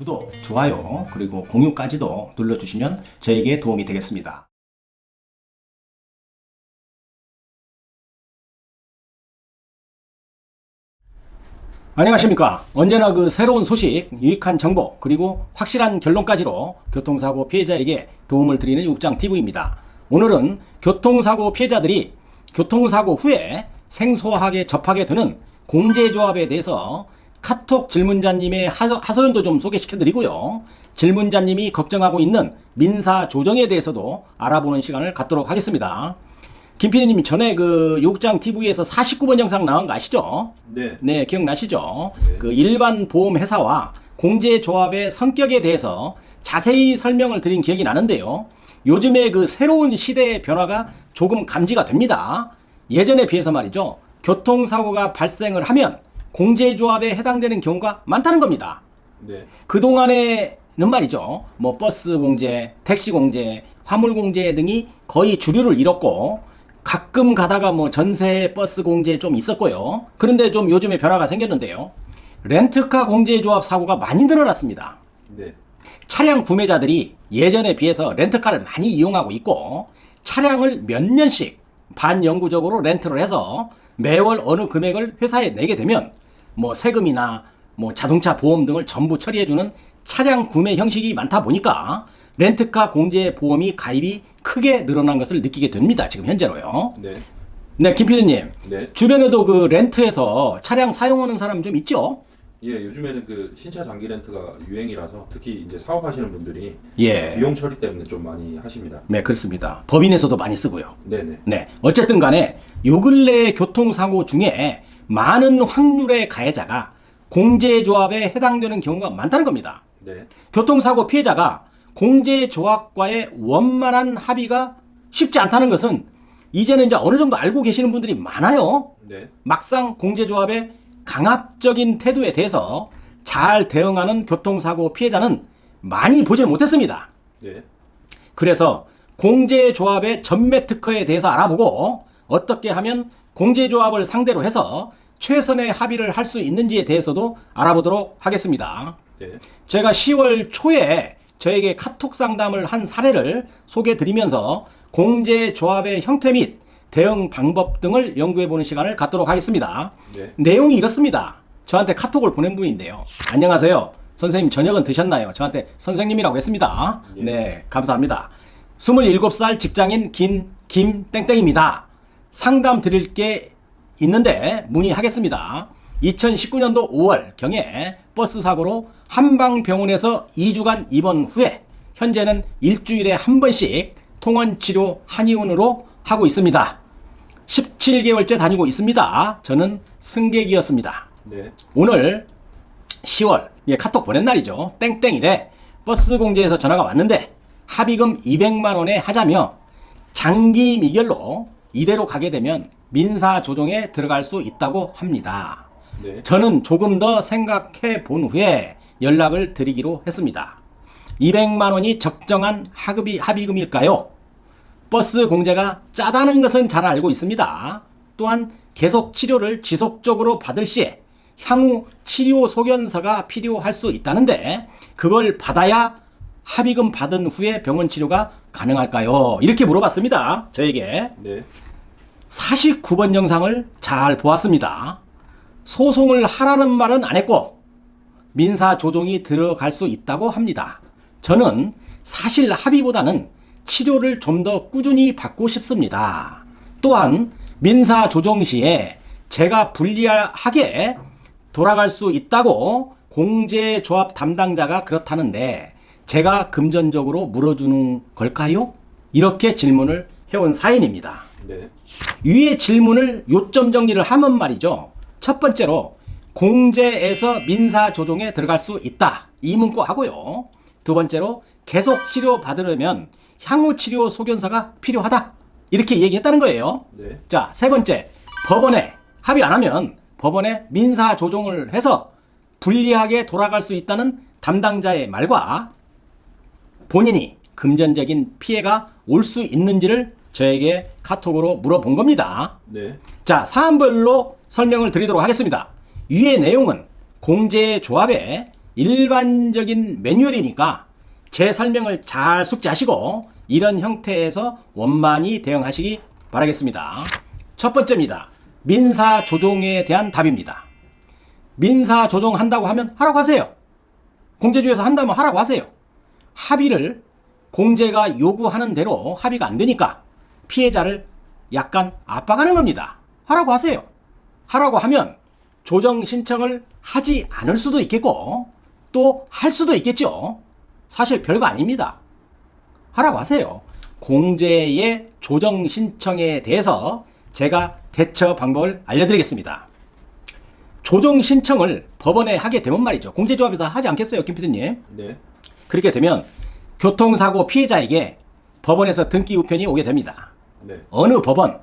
구독, 좋아요, 그리고 공유까지도 눌러주시면 저에게 도움이 되겠습니다. 안녕하십니까. 언제나 새로운 소식, 유익한 정보, 그리고 확실한 결론까지로 교통사고 피해자에게 도움을 드리는 육장TV입니다. 오늘은 교통사고 피해자들이 교통사고 후에 생소하게 접하게 되는 공제조합에 대해서 카톡 질문자님의 하소연도 좀 소개시켜드리고요. 질문자님이 걱정하고 있는 민사 조정에 대해서도 알아보는 시간을 갖도록 하겠습니다. 김PD님 전에 육장TV에서 49번 영상 나온 거 아시죠? 네. 네, 기억나시죠? 네. 일반 보험회사와 공제조합의 성격에 대해서 자세히 설명을 드린 기억이 나는데요. 요즘에 새로운 시대의 변화가 조금 감지가 됩니다. 예전에 비해서 말이죠. 교통사고가 발생을 하면 공제조합에 해당되는 경우가 많다는 겁니다. 네. 그동안에는 말이죠. 버스 공제, 택시 공제, 화물 공제 등이 거의 주류를 잃었고, 가끔 가다가 전세 버스 공제 좀 있었고요. 그런데 좀 요즘에 변화가 생겼는데요. 렌트카 공제조합 사고가 많이 늘어났습니다. 네. 차량 구매자들이 예전에 비해서 렌트카를 많이 이용하고 있고, 차량을 몇 년씩 반영구적으로 렌트를 해서 매월 어느 금액을 회사에 내게 되면 세금이나 자동차 보험 등을 전부 처리해주는 차량 구매 형식이 많다 보니까 렌트카 공제 보험이 가입이 크게 늘어난 것을 느끼게 됩니다. 지금 현재로요. 네. 네, 김PD님. 네. 주변에도 렌트에서 차량 사용하는 사람 좀 있죠? 예, 요즘에는 신차 장기 렌트가 유행이라서 특히 이제 사업하시는 분들이 예. 비용 처리 때문에 좀 많이 하십니다. 네, 그렇습니다. 법인에서도 많이 쓰고요. 네네. 네. 어쨌든 간에 요 근래 교통사고 중에 많은 확률의 가해자가 공제조합에 해당되는 경우가 많다는 겁니다. 네. 교통사고 피해자가 공제조합과의 원만한 합의가 쉽지 않다는 것은 이제는 이제 어느 정도 알고 계시는 분들이 많아요. 네. 막상 공제조합의 강압적인 태도에 대해서 잘 대응하는 교통사고 피해자는 많이 보질 못했습니다. 네. 그래서 공제조합의 전매 특허에 대해서 알아보고 어떻게 하면 공제조합을 상대로 해서 최선의 합의를 할 수 있는지에 대해서도 알아보도록 하겠습니다. 네. 제가 10월 초에 저에게 카톡 상담을 한 사례를 소개해드리면서 공제조합의 형태 및 대응 방법 등을 연구해보는 시간을 갖도록 하겠습니다. 네. 내용이 이렇습니다. 저한테 카톡을 보낸 분인데요. 안녕하세요. 선생님 저녁은 드셨나요? 저한테 선생님이라고 했습니다. 예. 네, 감사합니다. 27살 직장인 김땡땡입니다. 상담 드릴 게 있는데 문의하겠습니다. 2019년도 5월경에 버스 사고로 한방병원에서 2주간 입원 후에 현재는 일주일에 한 번씩 통원치료 한의원으로 하고 있습니다. 17개월째 다니고 있습니다. 저는 승객이었습니다. 네. 오늘 10월 카톡 보낸 날이죠. 땡땡이래 버스 공제에서 전화가 왔는데 합의금 200만 원에 하자며 장기 미결로 이대로 가게 되면 민사 조정에 들어갈 수 있다고 합니다. 네. 저는 조금 더 생각해 본 후에 연락을 드리기로 했습니다. 200만 원이 적정한 합의금일까요? 버스 공제가 짜다는 것은 잘 알고 있습니다. 또한 계속 치료를 지속적으로 받을 시에 향후 치료 소견서가 필요할 수 있다는데 그걸 받아야 합의금 받은 후에 병원 치료가 가능할까요? 이렇게 물어봤습니다. 저에게. 네. 49번 영상을 잘 보았습니다. 소송을 하라는 말은 안 했고 민사 조정이 들어갈 수 있다고 합니다. 저는 사실 합의보다는 치료를 좀 더 꾸준히 받고 싶습니다. 또한 민사 조정 시에 제가 불리하게 돌아갈 수 있다고 공제조합 담당자가 그렇다는데 제가 금전적으로 물어주는 걸까요? 이렇게 질문을 해온 사연입니다. 네. 위의 질문을 요점 정리를 하면 말이죠. 첫 번째로 공제에서 민사 조정에 들어갈 수 있다. 이 문구 하고요. 두 번째로 계속 치료 받으려면 향후 치료 소견서가 필요하다. 이렇게 얘기했다는 거예요. 네. 자, 세 번째. 법원에 합의 안 하면 법원에 민사 조정을 해서 불리하게 돌아갈 수 있다는 담당자의 말과 본인이 금전적인 피해가 올 수 있는지를 저에게 카톡으로 물어본 겁니다. 네. 자, 사안별로 설명을 드리도록 하겠습니다. 위의 내용은 공제조합의 일반적인 매뉴얼이니까 제 설명을 잘 숙지하시고 이런 형태에서 원만히 대응하시기 바라겠습니다. 첫 번째입니다. 민사 조정에 대한 답입니다. 민사 조정한다고 하면 하라고 하세요. 공제주에서 한다면 하라고 하세요. 합의를 공제가 요구하는 대로 합의가 안 되니까 피해자를 약간 압박하는 겁니다. 하라고 하세요. 하라고 하면 조정 신청을 하지 않을 수도 있겠고 또 할 수도 있겠죠. 사실 별거 아닙니다. 하라고 하세요. 공제의 조정 신청에 대해서 제가 대처 방법을 알려드리겠습니다. 조정 신청을 법원에 하게 되면 말이죠. 공제조합에서 하지 않겠어요, 김 PD님? 네. 그렇게 되면 교통사고 피해자에게 법원에서 등기 우편이 오게 됩니다. 네. 어느 법원,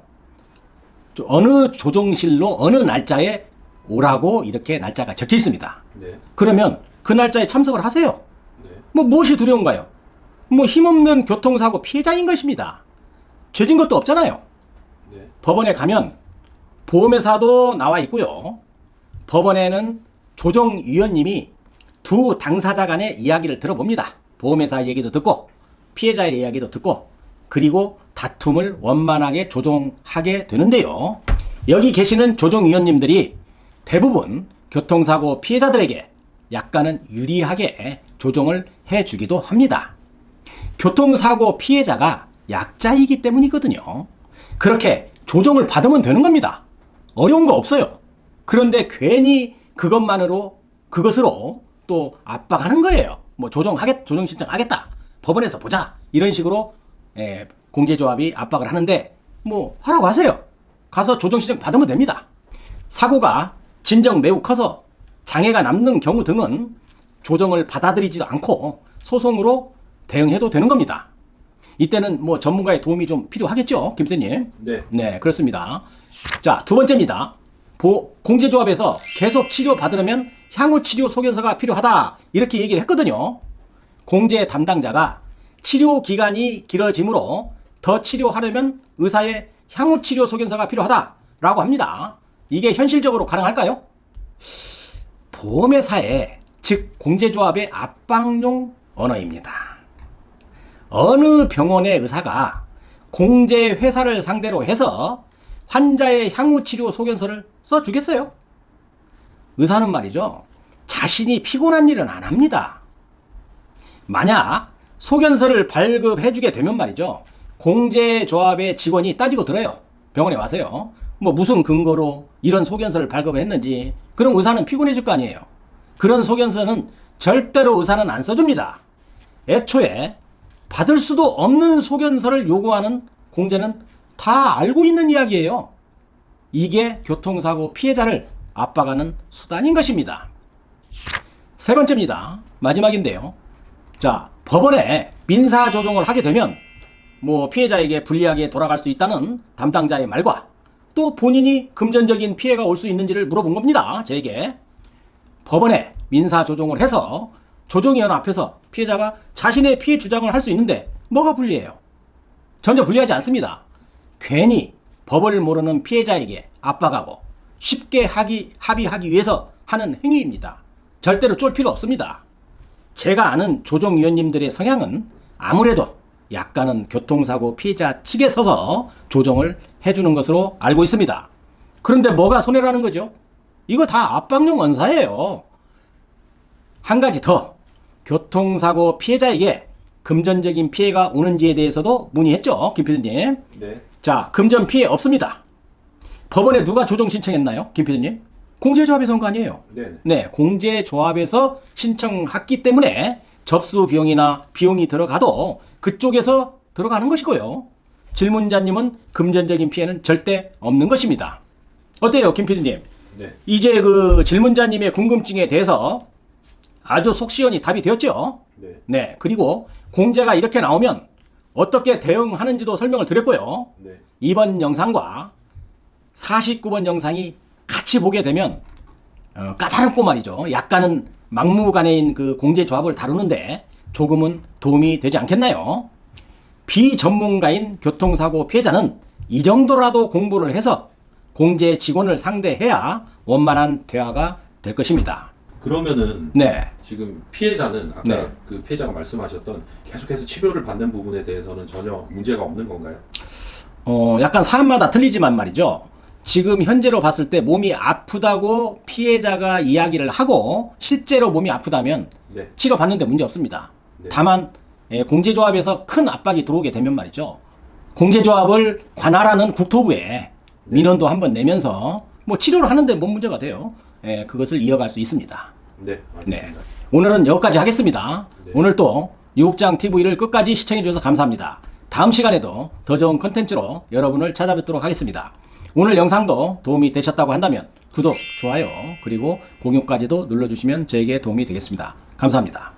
어느 조정실로 어느 날짜에 오라고 이렇게 날짜가 적혀 있습니다. 네. 그러면 그 날짜에 참석을 하세요. 네. 뭐 무엇이 두려운가요? 뭐 힘없는 교통사고 피해자인 것입니다. 죄진 것도 없잖아요. 네. 법원에 가면 보험회사도 나와 있고요. 법원에는 조정위원님이 두 당사자 간의 이야기를 들어봅니다. 보험회사 얘기도 듣고 피해자의 이야기도 듣고 그리고 다툼을 원만하게 조정하게 되는데요. 여기 계시는 조정위원님들이 대부분 교통사고 피해자들에게 약간은 유리하게 조정을 해주기도 합니다. 교통사고 피해자가 약자이기 때문이거든요. 그렇게 조정을 받으면 되는 겁니다. 어려운 거 없어요. 그런데 괜히 그것으로 또 압박하는 거예요. 뭐 조정 신청하겠다. 법원에서 보자. 이런 식으로 공제조합이 압박을 하는데 뭐 하라고 하세요. 가서 조정 신청 받으면 됩니다. 사고가 진정 매우 커서 장애가 남는 경우 등은 조정을 받아들이지도 않고 소송으로 대응해도 되는 겁니다. 이때는 뭐 전문가의 도움이 좀 필요하겠죠, 김선님? 네. 네, 그렇습니다. 자, 두 번째입니다. 공제조합에서 계속 치료 받으려면 향후 치료 소견서가 필요하다 이렇게 얘기를 했거든요. 공제 담당자가 치료 기간이 길어지므로 더 치료하려면 의사의 향후 치료 소견서가 필요하다라고 합니다. 이게 현실적으로 가능할까요? 보험회사의 즉 공제조합의 압박용 언어입니다. 어느 병원의 의사가 공제회사를 상대로 해서 환자의 향후 치료 소견서를 써주겠어요? 의사는 말이죠. 자신이 피곤한 일은 안 합니다. 만약 소견서를 발급해주게 되면 말이죠. 공제조합의 직원이 따지고 들어요. 병원에 와서요. 뭐 무슨 근거로 이런 소견서를 발급했는지. 그럼 의사는 피곤해질 거 아니에요. 그런 소견서는 절대로 의사는 안 써줍니다. 애초에 받을 수도 없는 소견서를 요구하는 공제는 다 알고 있는 이야기예요. 이게 교통사고 피해자를 압박하는 수단인 것입니다. 세 번째입니다. 마지막인데요. 자, 법원에 민사조정을 하게 되면 뭐 피해자에게 불리하게 돌아갈 수 있다는 담당자의 말과 또 본인이 금전적인 피해가 올 수 있는지를 물어본 겁니다. 제게. 법원에 민사조정을 해서 조정위원 앞에서 피해자가 자신의 피해 주장을 할 수 있는데 뭐가 불리해요? 전혀 불리하지 않습니다. 괜히 법을 모르는 피해자에게 압박하고 쉽게 합의하기 위해서 하는 행위입니다. 절대로 쫄 필요 없습니다. 제가 아는 조정위원님들의 성향은 아무래도 약간은 교통사고 피해자 측에 서서 조정을 해주는 것으로 알고 있습니다. 그런데 뭐가 손해라는 거죠? 이거 다 압박용 언사예요. 한 가지 더, 교통사고 피해자에게 금전적인 피해가 오는지에 대해서도 문의했죠, 김 PD님. 네. 자, 금전 피해 없습니다. 법원에 누가 조정 신청했나요, 김 PD님? 공제조합에서 한 거 아니에요? 네. 네, 공제조합에서 신청했기 때문에 접수 비용이나 비용이 들어가도 그쪽에서 들어가는 것이고요. 질문자님은 금전적인 피해는 절대 없는 것입니다. 어때요, 김 PD님? 네. 이제 그 질문자님의 궁금증에 대해서 아주 속 시원히 답이 되었죠? 네. 네, 그리고 공제가 이렇게 나오면 어떻게 대응하는지도 설명을 드렸고요. 네. 이번 영상과 49번 영상이 같이 보게 되면 까다롭고 말이죠. 약간은 막무가내인 그 공제조합을 다루는데 조금은 도움이 되지 않겠나요? 비전문가인 교통사고 피해자는 이 정도라도 공부를 해서 공제 직원을 상대해야 원만한 대화가 될 것입니다. 그러면은 네. 지금 피해자는 아까 네. 그 피해자가 말씀하셨던 계속해서 치료를 받는 부분에 대해서는 전혀 문제가 없는 건가요? 약간 사람마다 틀리지만 말이죠. 지금 현재로 봤을 때 몸이 아프다고 피해자가 이야기를 하고 실제로 몸이 아프다면 네. 치료받는데 문제 없습니다. 네. 다만 공제조합에서 큰 압박이 들어오게 되면 말이죠. 공제조합을 관할하는 국토부에 민원도 한번 내면서 뭐 치료를 하는데 뭔 문제가 돼요. 그것을 이어갈 수 있습니다. 네, 알겠습니다. 오늘은 여기까지 하겠습니다. 네. 오늘 또 유국장 TV를 끝까지 시청해 주셔서 감사합니다. 다음 시간에도 더 좋은 컨텐츠로 여러분을 찾아뵙도록 하겠습니다. 오늘 영상도 도움이 되셨다고 한다면 구독, 좋아요, 그리고 공유까지도 눌러주시면 저에게 도움이 되겠습니다. 감사합니다.